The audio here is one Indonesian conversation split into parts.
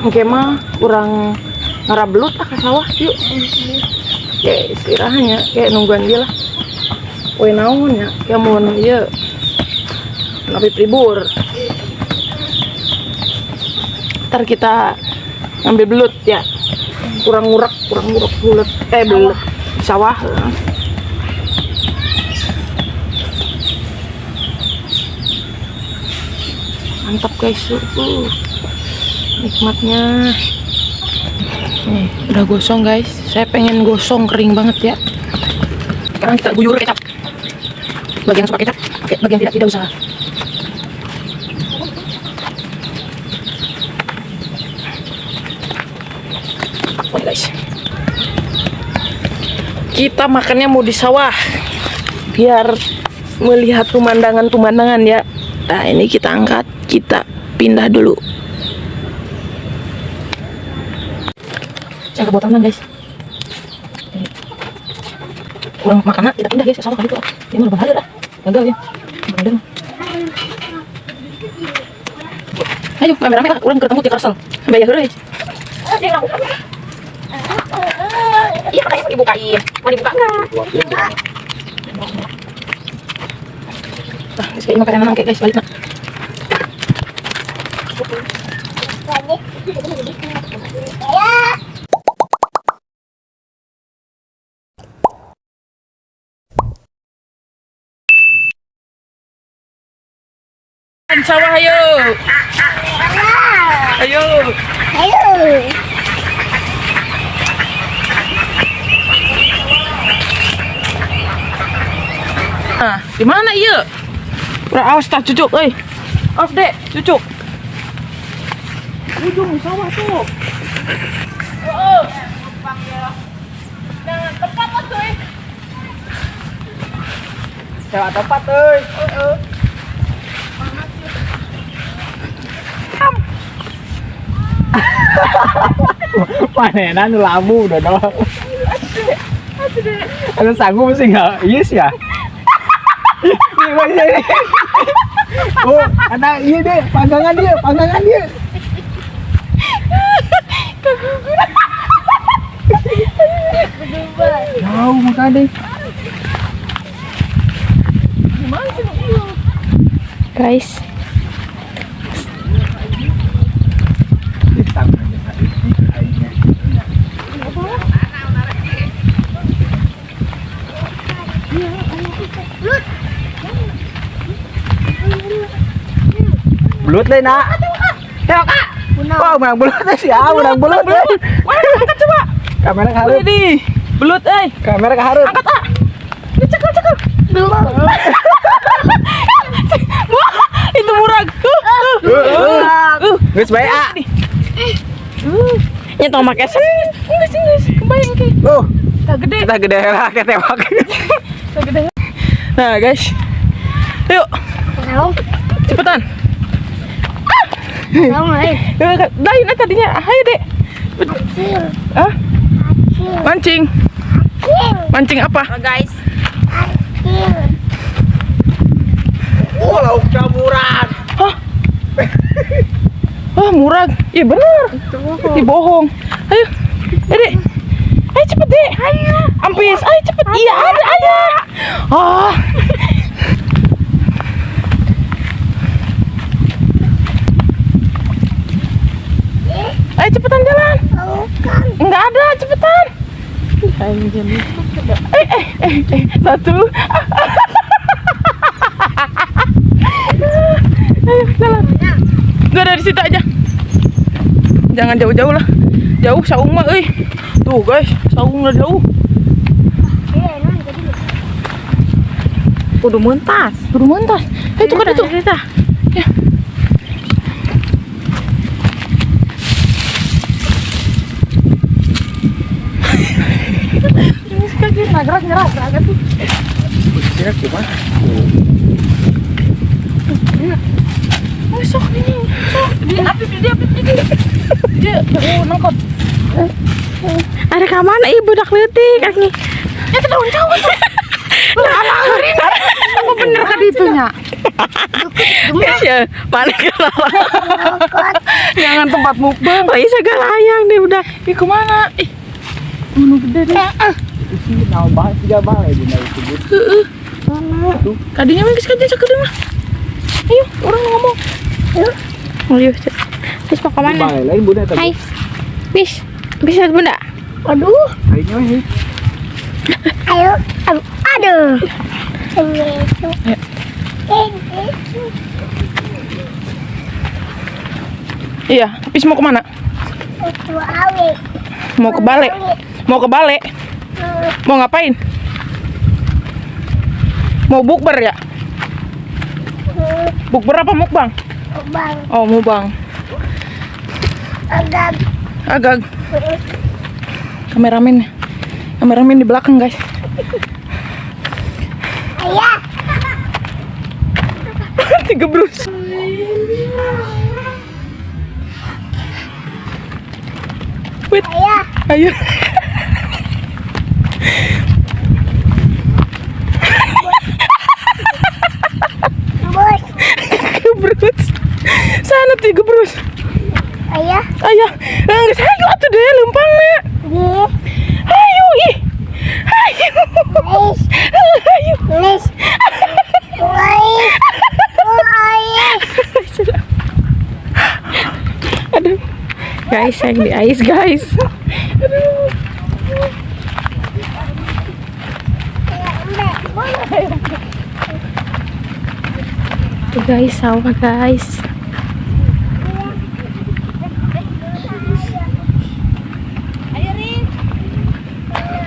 Oke mah kurang ngarabelut ke sawah yuk. Kayak istirahatnya, kayak nungguan dia lah. Woi naon ya, kayak mau iya napi pribur. Ntar kita ngambil belut ya. Kurang ngurak belut. Belut sawah. Mantap guys, nikmatnya. Nih, udah gosong guys. Saya pengen gosong kering banget ya. Sekarang kita guyur kecap. Bagian suka kecap, bagian tidak usah. Oke guys. Kita makannya mau di sawah. Biar melihat pemandangan ya. Nah, ini kita angkat, kita pindah dulu. Saya kebotanan guys. Kurang makanan kita pindah guys, sama kali itu. Ini mah bahaya dah. Gagal ya. Bener. Ayo kameramen urang ketemu di Karsel. Bayar heureuy. Iya, pakai dibukain. Mau dibuka enggak? Nah, ini makanan nangke guys, balik nak. Sawah ayo. Ayo. Nah, di mana iya? Udah awas tak cucuk, awas dek, cucuk. Ujung sawah tuh. Oh, jangan tepat tuh. Jangan tepat tuh. Panenan lamu udah dong. Ada sanggup sih nggak? Yes ya. Oh, ada iya deh, panggangan dia. Jauh muka deh. Guys. Belut deh nak. Tengok kak. Wah, menang belut sih ya, menang belut. Mana angkat coba. Kamera keharap. Ini belut Kamera keharap. Angkat Ini cekal. Belut. Itu murag. Geus bae ah. Nya tong make sen. Geus kebayang ki. Tak gede lah ketewak. Tak gede. Nah, guys. Yuk. Cepetan. Lain tadinya. Ayo, Dek. Hah? Mancing. Mancing apa? Guys. Oh, lauk camuran. Hah? Oh, murag. Iya bener. Dibohong. Ayo. Dek. Ayo cepet, Dek. Ayo. Ampis. Ayo cepet. Iya, ada. Ah. Ayo cepetan jalan. Enggak ada, cepetan. Satu. Ayo jalan. Enggak ada di situ aja. Jangan jauh-jauh lah. Jauh saung mah Tuh guys, saung udah jauh. Kudu mentas. Itu kan itu. Ya. Ngeras tuh. Kira gimana? Sok ini. Dia nangkot. Ada ke mana ibu dak leutik kaki. Ya ke daun jauh tuh. Lalarin. Apa bener ka ditunya? Ya, mana ke Jangan tempat mukbang. Oh iya segala ayang deh udah. Ih kemana? Ih, mana gede deh. Isi naon bahan 3 balai di itu. Kadinya mah geus kajen sakedeung lah. Ayo, orang ngomong. Ayo. Bis mau kemana? Balai lain bunda tadi. Hai. Bis. Bisa bunda. Aduh. Ayo ini. Ayo. Aduh. Iya, habis mau kemana? Mau ke Bale. Mau ke Bale. Mau ngapain? Mau bukber ya? Bukber apa mukbang? Oh, mukbang. Agak. Kameramen. Kameramen di belakang, guys. Ayah. Tiga brus. Wait. Ayah. Ayo. Bos. Gebrus. Sana tiga brus. Ayah. Ayah, enggak saya atuh deh lempangna. Nih. Ayo ih. Ayo. Guys. Ayo. Guys. Aduh. Guys, sayang di ais guys. Aduh. Tuh guys, sawah guys.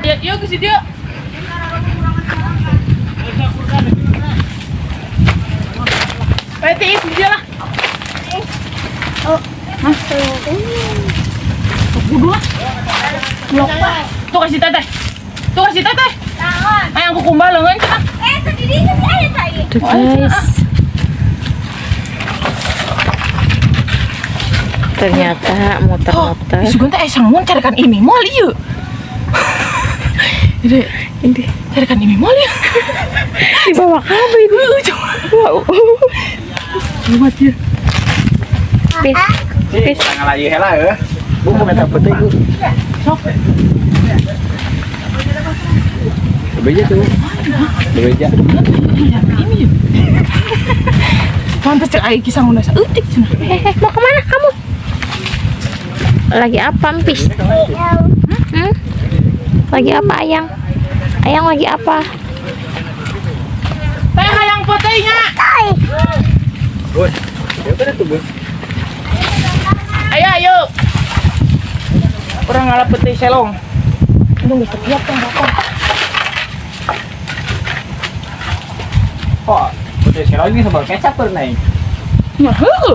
Ya, yuk ke situ yuk. PTI dia lah. Hah? Kudu lah. Blok. Tuh kasih teteh. Tuh kasih teteh. Ayo aku kumbal lengan cenah. Tuh guys. Ternyata muter-muter. Sugan teh sangun carikan ini mall ieu. Ini carikan ini mall ieu. Di bawah kabel ini. Wow. Hebat ya. Pis. Pis. Jangan lagi hela ya. Bu mau minta putih bu. Sok. Bebeja tuh. Bebeja. Ini ya. Pantes cek ai kisah nguna eutik cenah. Mau kemana kamu? Lagi apa, Pis? Hmm? Lagi apa, Ayang? Ayang lagi apa? Teh hayang putihnya. Bos. Ya udah tuh bos. Ayo. Orang ngalap putih selong. Aduh, bisa siap kan bapak. Oh, putih sekarang ini sambal kecap pernah. Ya, heuh.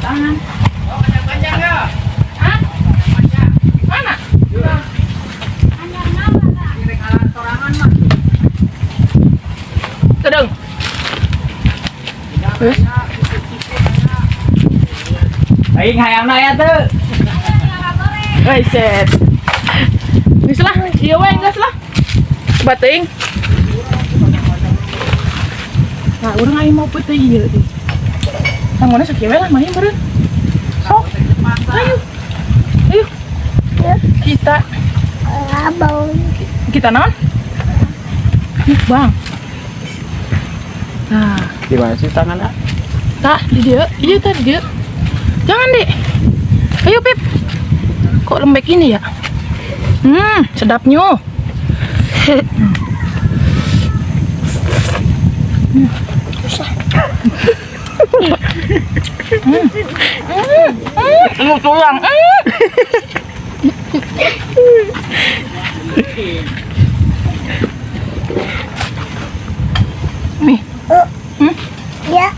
Tangan. Panjang ya? Hah? Mana? Kedeng. Aing hayang na ya tuh. Set. Geus lah, ieu we geus lah. Bating. Nah, urang aing mau putih ieu teh. Sangguna sakieu we lah main beureun. Sok. Ayo. Kita naon? Bang. Nah, Di mana sih tangan ah? tah di dia. Iya tah di dia. Jangan, Dek. Ayo, Pip. Kok lembek ini ya? Sedapnya. Tulang. Mie. Ya.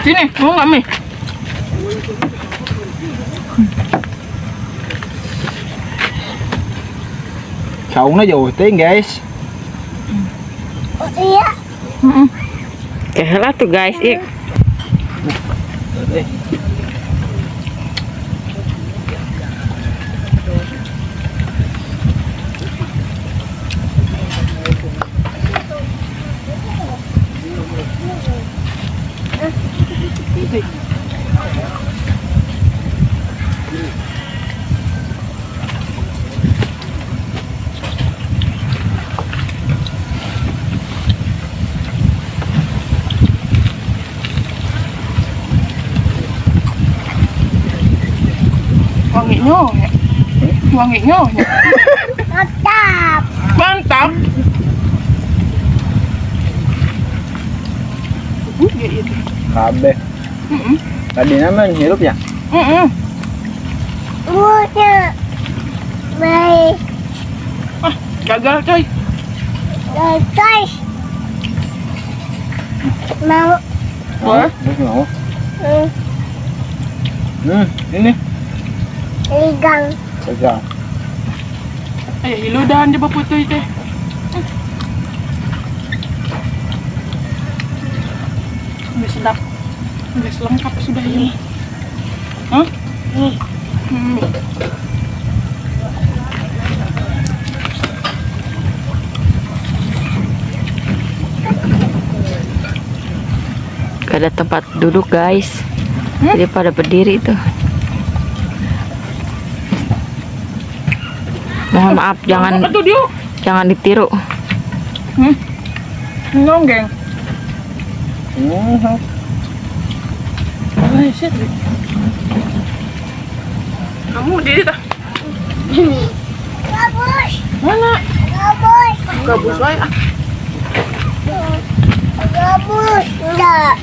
Sini, mau nggak mie? Saungnya jauh teh guys. Iya. Kayak tuh guys, Wanginya, ya. Wanginya, ya. Mantap. Mantap. Ya itu. Kabeh. Tadi namanya hirup ya? Mulutnya baik. Ah, gagal coy. Guys. Mau. Wah, Mau. Ini. Ligang. Pegang. ayo hiludahan di baputoy teh. Udah sedap. Udah lengkap sudah ini. Hah? Gak ada tempat duduk guys. Jadi pada berdiri tuh. Mohon maaf jangan Apa tuh dia? ditiru. Nonggeng. Oh, shit. Kamu diri tah? Gabus. Mana? Gabus. Gabus wae ah. Gabus. Enggak.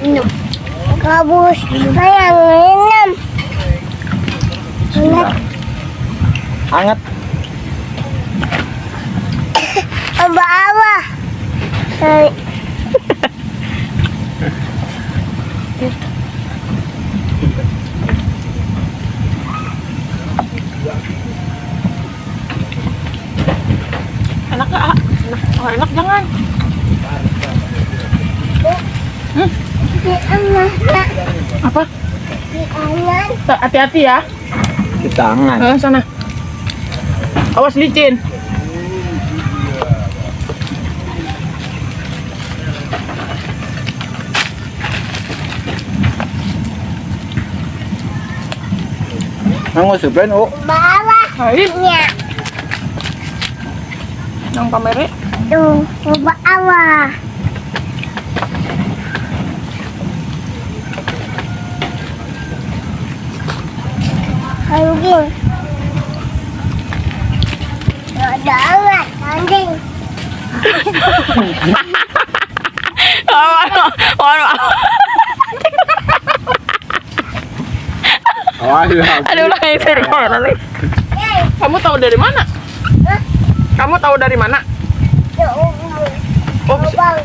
Gabus. Sayang minum. Hangat. Abah. Enak gak? Ah? Enak. Oh, enak jangan. Apa? Hati-hati ya. Di tangan. Sana. Awas licin. Nang usupin, oh. Bawah. Hai, Ya. yang pamere. Tuh, bawah. Anjing. Ada amat, anjing. Aduh, lagi serius nanti. Kamu tahu dari mana? Kamu tahu dari mana? Oh, Bang.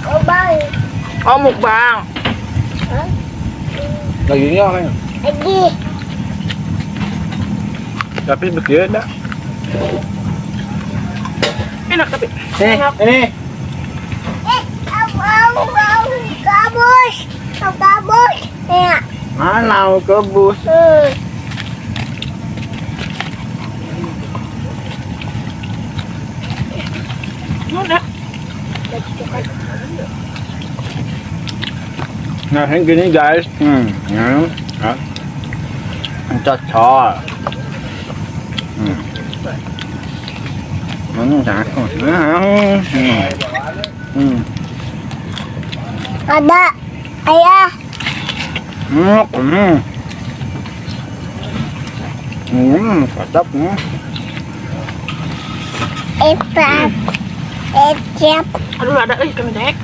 Oh, bang. oh mukbang. Lagi ini orangnya. Lagi. Tapi betul enggak? Enak tapi. Ini. Kabus. Kabus. Ya. Mana kebus? Udah. Nah, yang gini guys. Cocok. Cakep. Ada. Ayah. Mantap. Ecap. Ecap. Aduh ada kami dek.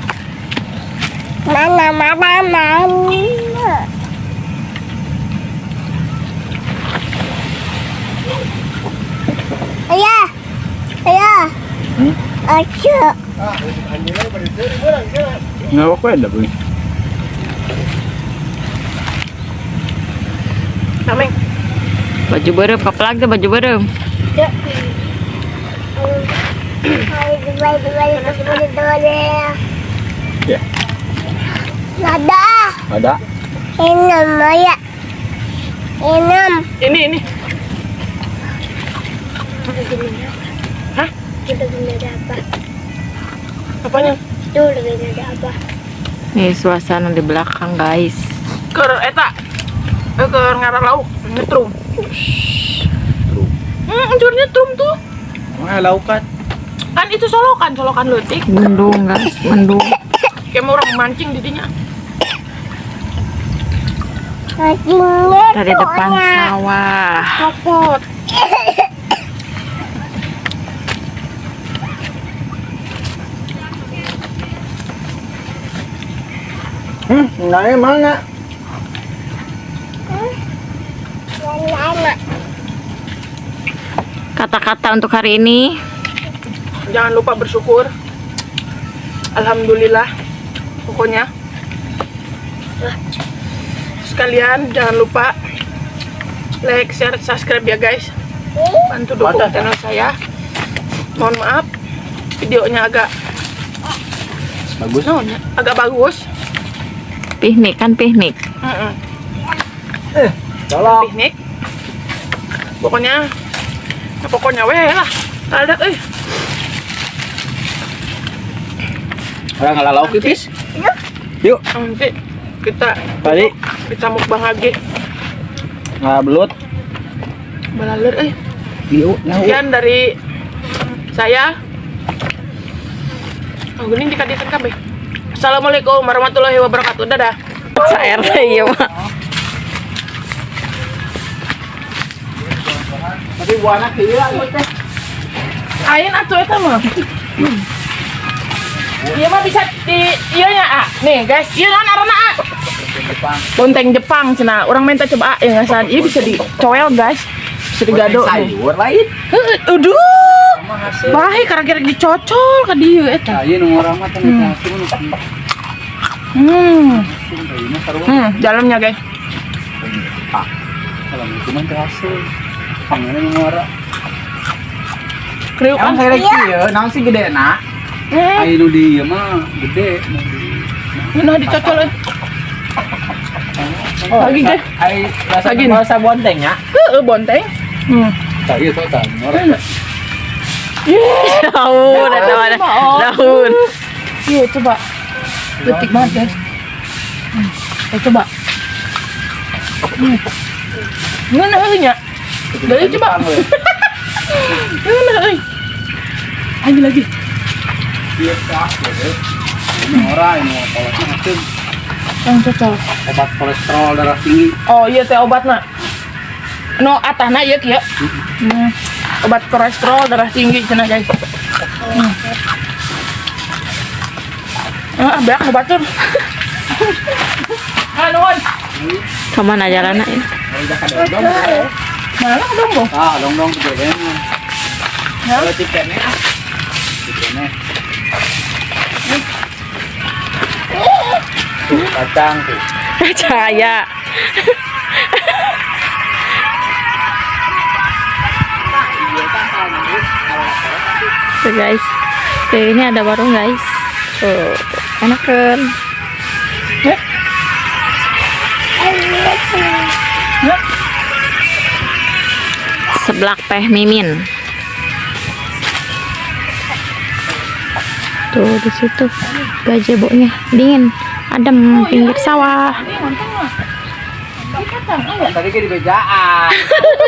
Mana. Ayah. Acu. Nggak apa ada pun. Nameng. Baju berem, kapelak tuh baju berem. Ya. Ada. Ada. Enam ya. Enam. Ini. Hah? Kita ada apa? Apanya? Tuh lagi ada apa? Nih suasana di belakang guys. Keur eta. Keur ngarah lauk nyetrum. Anjur nyetrum tuh. Mana laukat? Kan itu solokan leutik. Mendung guys, mendung. Kayak mau orang mancing di dinya. Dari depan sawah. Copot. Nanya mana? Kata-kata untuk hari ini. Jangan lupa bersyukur. Alhamdulillah. Pokoknya. Sekalian jangan lupa like, share, subscribe ya guys. Bantu dukung Mantap. channel saya. Mohon maaf videonya agak Bagus. agak bagus. Piknik kan piknik. Tolong. Piknik. Pokoknya weh lah. Ada Orang ngalah lauk pipis. Yuk. nanti Tadi kita mukbang lagi. ngalah belut. Balaler Yuk. Sekian dari saya. Oh, gini dikadikan kabeh. Assalamualaikum warahmatullahi wabarakatuh. Dadah. Cair iya mah. Tapi buana kira ieu teh. Ain atuh eta mah. Iya mah bisa di ieu nya ah. Nih guys, ieu naon arana ah? Bonteng Jepang cenah. Urang minta coba ya ngasan. Ieu bisa dicoel guys. Bisa digado nih. Sayur lain. Aduh. Bae kira-kira dicocol ka dieu eta. Ieu nu urang mah teh hasil nu Dalamnya guys. Kalau cuma teh hasil. Panganan nu urang. Kriuk Emang kan. saya kieu naon sih gedena? Aya nu di ieu mah gede. Nah dicocol euy. Lagi guys. Ai Lagi nih. rasa bonteng ya. Heeh bonteng. Tadi itu kan orang. Daun, ada daun. Iya coba. Detik banget guys. Coba. Mana euy nya? Dari coba. Mana euy? Lagi. Biasa gitu. Ini orang ini kalau macam Yang cocol. obat kolesterol darah tinggi. Oh iya teh obatna. No atahna ieu kieu. Obat kolesterol darah tinggi cenah guys. Beak nu batur. Nuhun. Kemana jalannya ya? Udah kada dong. Mana dong, Bang? Dong gede mah. Ya. Kalau tiketnya tiketnya. Tuh kacang tuh. Cahaya. Tuh guys. Tuh, ini ada warung guys. Tuh, enak kan? Seblak teh mimin. Tuh di situ gazebo-nya dingin, adem pinggir sawah. Tadi ke di bejaan.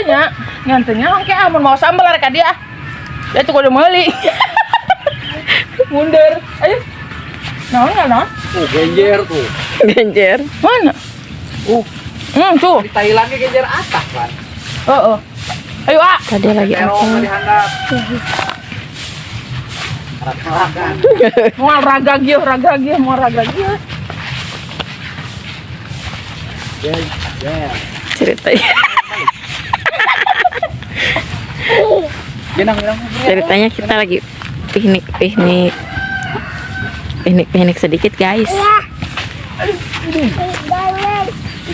Nya, ngantenya oke amun mau sambal rek ka dia. Dia tuh kudu meuli. Mundur. Ayo. Naon enggak naon? Genjer tuh. Genjer. Mana? Tuh. Di Thailand ke genjer atas kan. Heeh. Ayo, ah. Tadi lagi Terong apa? dihandap. Raga. Mau raga gieu, mau raga gieu. Ceritanya. Genang. Ceritanya kita lagi piknik sedikit guys.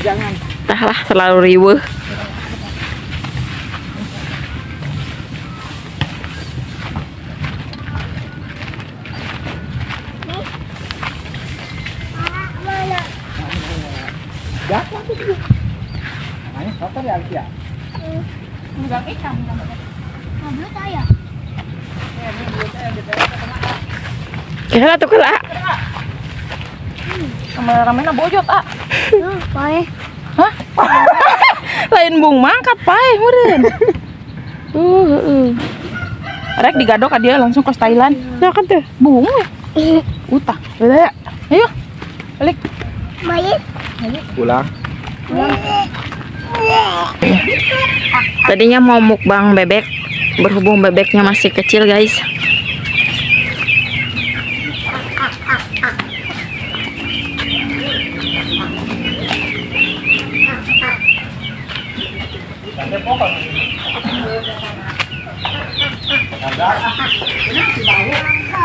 Jangan. Entahlah selalu riweuh. jatuh tuh dia. Makanya kotor ya Alkia. Enggak ikan. Ngambil saya. Kira tuh kela. Kameramen bojot ah. Pae. Hah? Lain bung mangkat pae meureun. Rek digadok ka dia langsung ke Thailand. Nah kan tuh. Bung we. Utah. Udah ya. Ayo. Balik. Baik. Pulang. Tadinya mau mukbang bebek, berhubung bebeknya masih kecil guys.